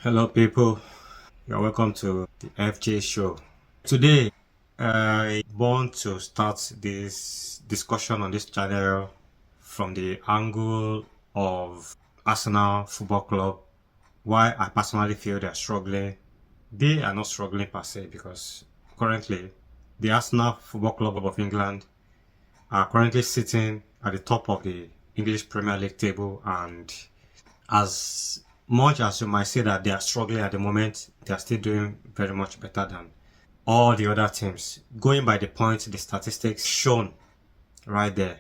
Hello, people. You're welcome to the FJ show. Today, I want to start this discussion on this channel from the angle of Arsenal Football Club. Why I personally feel they're struggling. They are not struggling per se because currently the Arsenal Football Club of England are currently sitting at the top of the English Premier League table, and as much as you might say that they are struggling at the moment, they are still doing very much better than all the other teams. Going by the points, the statistics shown right there,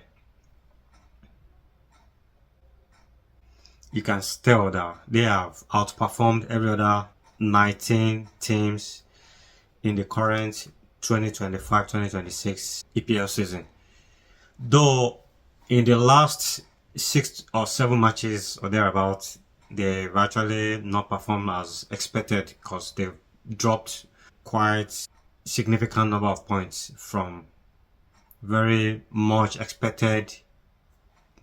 you can tell that they have outperformed every other 19 teams in the current 2025-2026 EPL season. Though in the last 6 or 7 matches or thereabouts, they've actually not performed as expected because they've dropped quite significant number of points from very much expected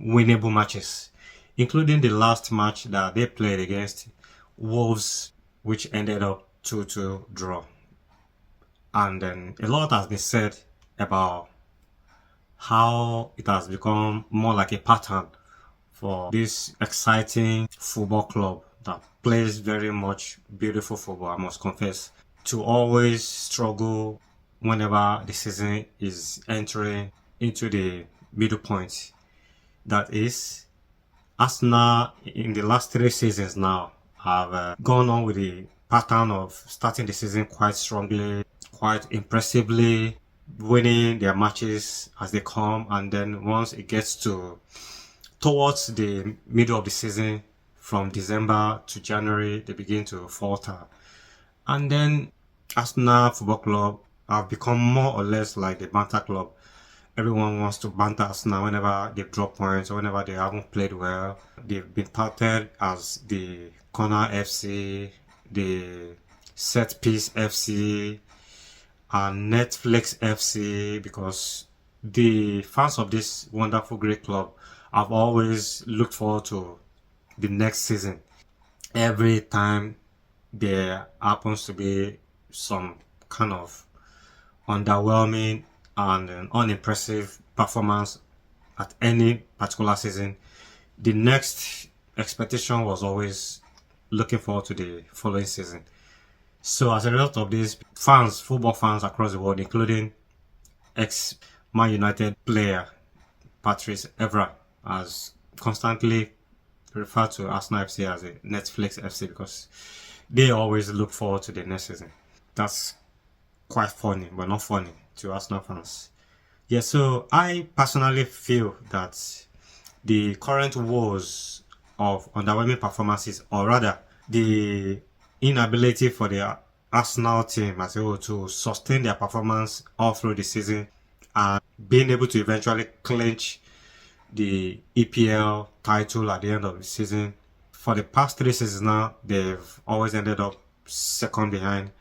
winnable matches, including the last match that they played against Wolves, which ended up 2-2 draw. And then a lot has been said about how it has become more like a pattern for this exciting football club that plays very much beautiful football, I must confess, to always struggle whenever the season is entering into the middle point. That is, Arsenal in the last 3 seasons now have gone on with the pattern of starting the season quite strongly, quite impressively, winning their matches as they come, and then once it gets towards the middle of the season, from December to January, they begin to falter. And then Arsenal Football Club have become more or less like the banter club. Everyone wants to banter Arsenal whenever they drop points or whenever they haven't played well. They've been touted as the corner FC, the set piece FC, and Netflix FC, because the fans of this wonderful great club have always looked forward to the next season. Every time there happens to be some kind of underwhelming and unimpressive performance at any particular season, the next expectation was always looking forward to the following season. So as a result of this, fans, football fans across the world, including ex-Man United player Patrice Evra, has constantly referred to Arsenal FC as a Netflix FC because they always look forward to the next season. That's quite funny, but not funny to Arsenal fans. Yeah, so I personally feel that the current woes of underwhelming performances, or rather the inability for the Arsenal team as a whole to sustain their performance all through the season and being able to eventually clinch the EPL title at the end of the season. For the past 3 seasons now, they've always ended up second behind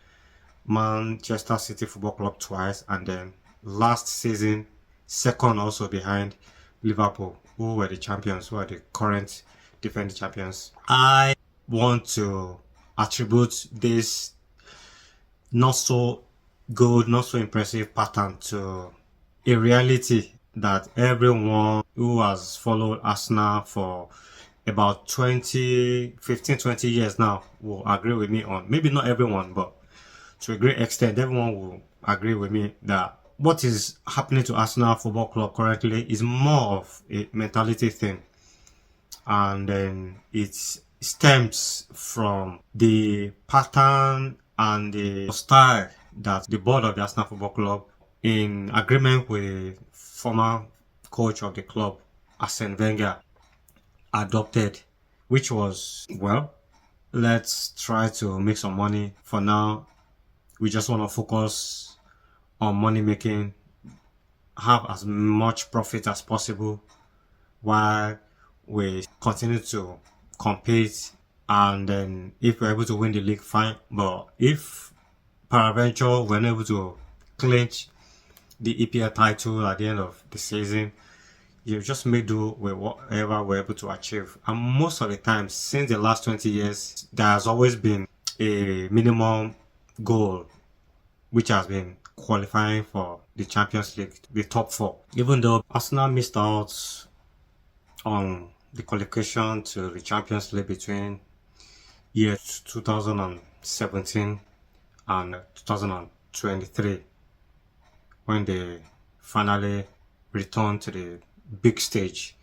Manchester City Football Club twice, and then last season, second also behind Liverpool, who were the champions, who are the current defending champions. I want to attribute this not so good, not so impressive pattern to a reality that everyone who has followed Arsenal for about 15, 20 years now will agree with me on. Maybe not everyone, but to a great extent, everyone will agree with me that what is happening to Arsenal Football Club currently is more of a mentality thing. And then it stems from the pattern and the style that the board of the Arsenal Football Club, in agreement with former coach of the club, Arsene Wenger, adopted, which was, well, let's try to make some money. For now, we just want to focus on money making, have as much profit as possible while we continue to compete. And then if we're able to win the league, fine. But if peradventure we're not able to clinch the EPL title at the end of the season, you just make do with whatever we're able to achieve. And most of the time, since the last 20 years, there has always been a minimum goal, which has been qualifying for the Champions League, the top four. Even though Arsenal missed out on the qualification to the Champions League between year 2017 and 2023, when they finally returned to the big stage,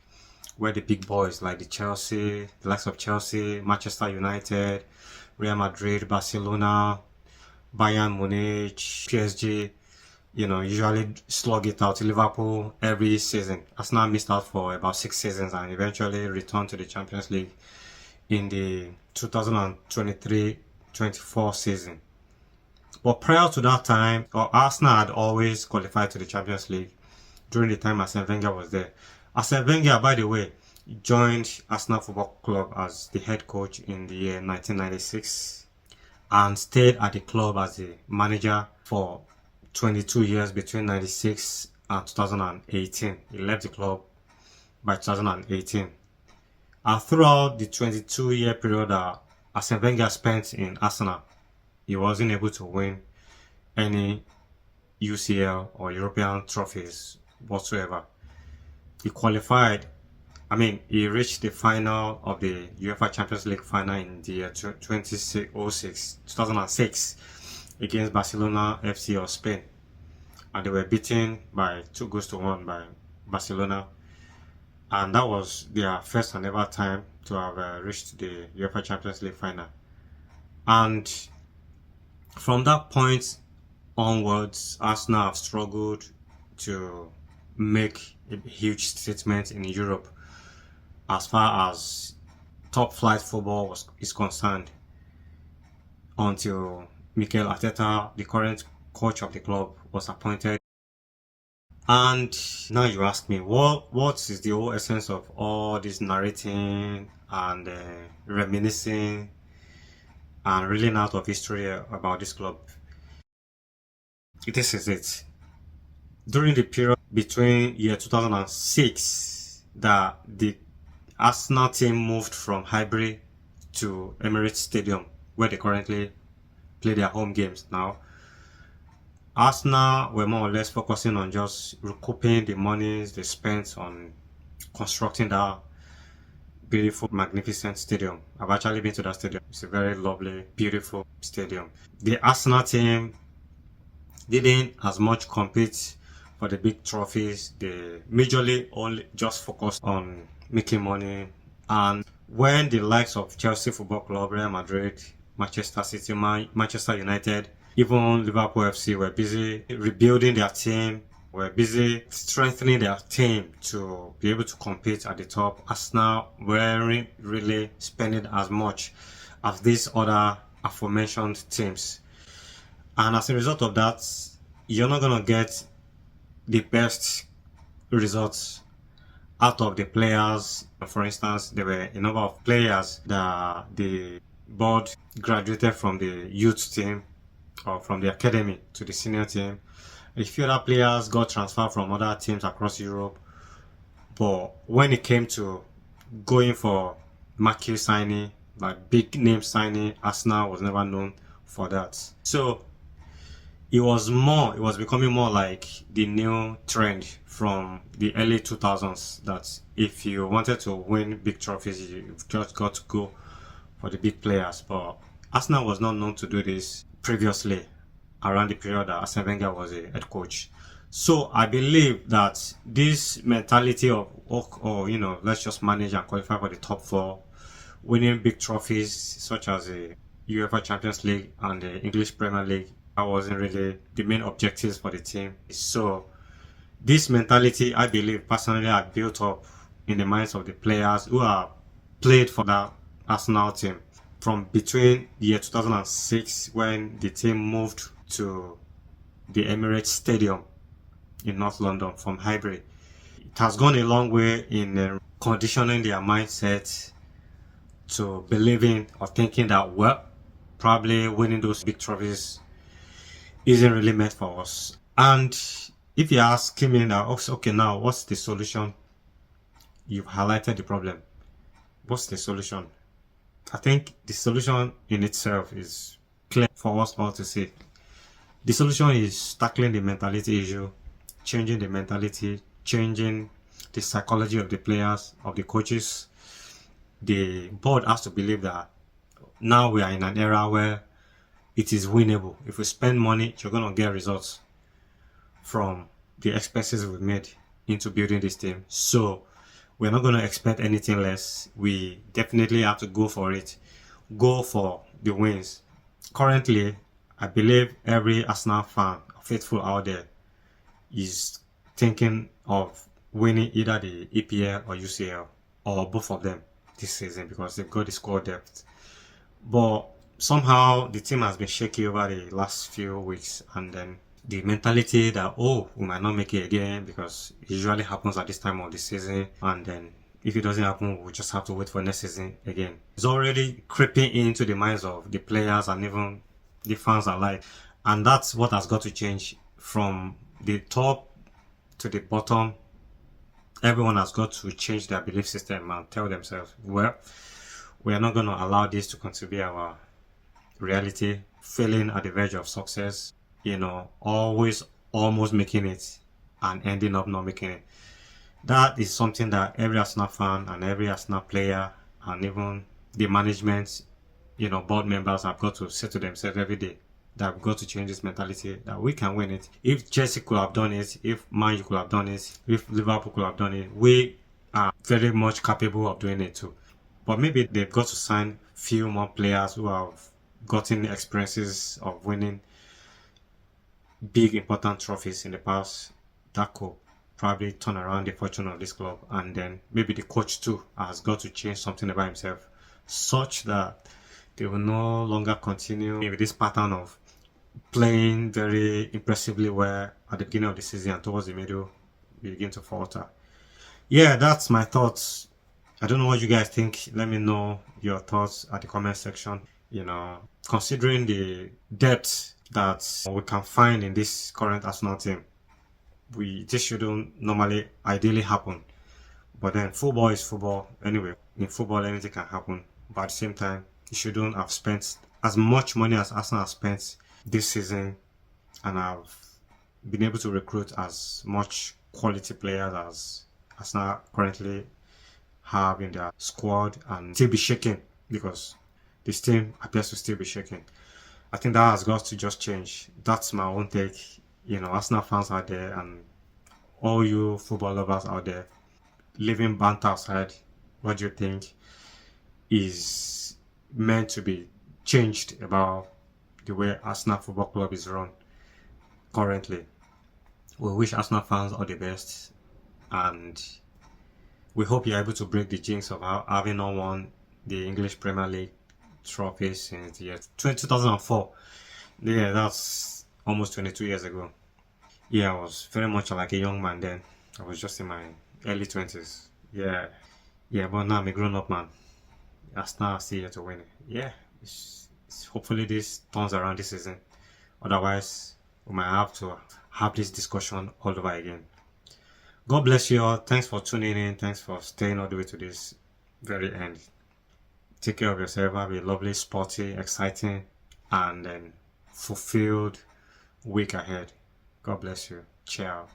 where the big boys like the likes of Chelsea, Manchester United, Real Madrid, Barcelona, Bayern Munich, PSG, usually slug it out. Liverpool every season. Arsenal missed out for about 6 seasons and eventually returned to the Champions League in the 2023-24 season. But prior to that time, Arsenal had always qualified to the Champions League during the time Arsene Wenger was there. Arsene Wenger, by the way, joined Arsenal Football Club as the head coach in the year 1996 and stayed at the club as the manager for 22 years between 96 and 2018. He left the club by 2018. And throughout the 22-year period that Arsene Wenger spent in Arsenal, he wasn't able to win any UCL or European trophies whatsoever. He qualified, he reached the final of the UEFA Champions League final in the year 2006 against Barcelona FC of Spain. And they were beaten by 2-1 by Barcelona. And that was their first and ever time to have reached the UEFA Champions League final. And from that point onwards, Arsenal have struggled to make a huge statement in Europe as far as top flight football is concerned, until Mikel Arteta, the current coach of the club, was appointed. And now you ask me, what is the whole essence of all this narrating and reminiscing and reeling out of history about this club? This is it. During the period between year 2006 that the Arsenal team moved from Highbury to Emirates Stadium, where they currently play their home games now, Arsenal were more or less focusing on just recouping the monies they spent on constructing that beautiful, magnificent stadium. I've actually been to that stadium. It's a very lovely, beautiful stadium. The Arsenal team didn't as much compete for the big trophies. They majorly only just focused on making money. And when the likes of Chelsea Football Club, Real Madrid, Manchester City, Manchester United, even Liverpool FC were busy rebuilding their team, were busy strengthening their team to be able to compete at the top, Arsenal weren't really spending as much as these other aforementioned teams. And as a result of that, you're not going to get the best results out of the players. For instance, there were a number of players that the board graduated from the youth team or from the academy to the senior team. A few other players got transferred from other teams across Europe. But when it came to going for marquee signing, like big name signing, Arsenal was never known for that. So it was becoming more like the new trend from the early 2000s that if you wanted to win big trophies, you just got to go for the big players. But Arsenal was not known to do this previously around the period that Arsene Wenger was a head coach. So I believe that this mentality of, let's just manage and qualify for the top four, winning big trophies such as the UEFA Champions League and the English Premier League, that wasn't really the main objectives for the team. So this mentality, I believe, personally, I built up in the minds of the players who are played for that Arsenal team from between the year 2006 when the team moved to the Emirates Stadium in North London from Highbury. It has gone a long way in conditioning their mindset to believing or thinking that, well, probably winning those big trophies isn't really meant for us. And if you ask me now, okay, now what's the solution you've highlighted the problem. What's the solution? I think the solution in itself is clear for us all to see. The solution is tackling the mentality issue, changing the mentality, changing the psychology of the players, of the coaches. The board has to believe that now we are in an era where it is winnable. If we spend money, you're going to get results from the expenses we've made into building this team. So we're not going to expect anything less. We definitely have to go for it. Go for the wins. Currently, I believe every Arsenal fan, faithful out there, is thinking of winning either the EPL or UCL or both of them this season because they've got the squad depth. But somehow the team has been shaky over the last few weeks, and then the mentality that, oh, we might not make it again because it usually happens at this time of the season, and then if it doesn't happen, we just have to wait for next season again. It's already creeping into the minds of the players and even the fans alike, and that's what has got to change from the top to the bottom. Everyone has got to change their belief system and tell themselves, well, we are not going to allow this to continue to be our reality, failing at the verge of success, always almost making it and ending up not making it. That is something that every Arsenal fan and every Arsenal player and even the management, board members have got to say to themselves every day that we've got to change this mentality, that we can win it. If Chelsea could have done it, if Man U could have done it, if Liverpool could have done it, we are very much capable of doing it too. But maybe they've got to sign few more players who have gotten experiences of winning big important trophies in the past that could probably turn around the fortune of this club. And then maybe the coach too has got to change something about himself such that they will no longer continue with this pattern of playing very impressively well at the beginning of the season and towards the middle we begin to falter. Yeah, that's my thoughts. I don't know what you guys think. Let me know your thoughts at the comment section. Considering the depth that we can find in this current Arsenal team, this shouldn't normally ideally happen. But then football is football. Anyway, in football anything can happen. But at the same time, you shouldn't have spent as much money as Arsenal has spent this season and have been able to recruit as much quality players as Arsenal currently have in their squad and still be shaking because this team appears to still be shaking. I think that has got to just change. That's my own take. Arsenal fans out there and all you football lovers out there, leaving banter aside, what do you think is meant to be changed about the way Arsenal Football Club is run currently? We wish Arsenal fans all the best, and we hope you're able to break the jinx of having not won the English Premier League trophy since the year 2004. Yeah, that's almost 22 years ago. Yeah, I was very much like a young man then. I was just in my early 20s. Yeah, but now I'm a grown up man. Arsenal are still here to win it. Yeah, hopefully this turns around this season. Otherwise, we might have to have this discussion all over again. God bless you all. Thanks for tuning in. Thanks for staying all the way to this very end. Take care of yourself. Have a lovely, sporty, exciting, and then fulfilled week ahead. God bless you. Ciao.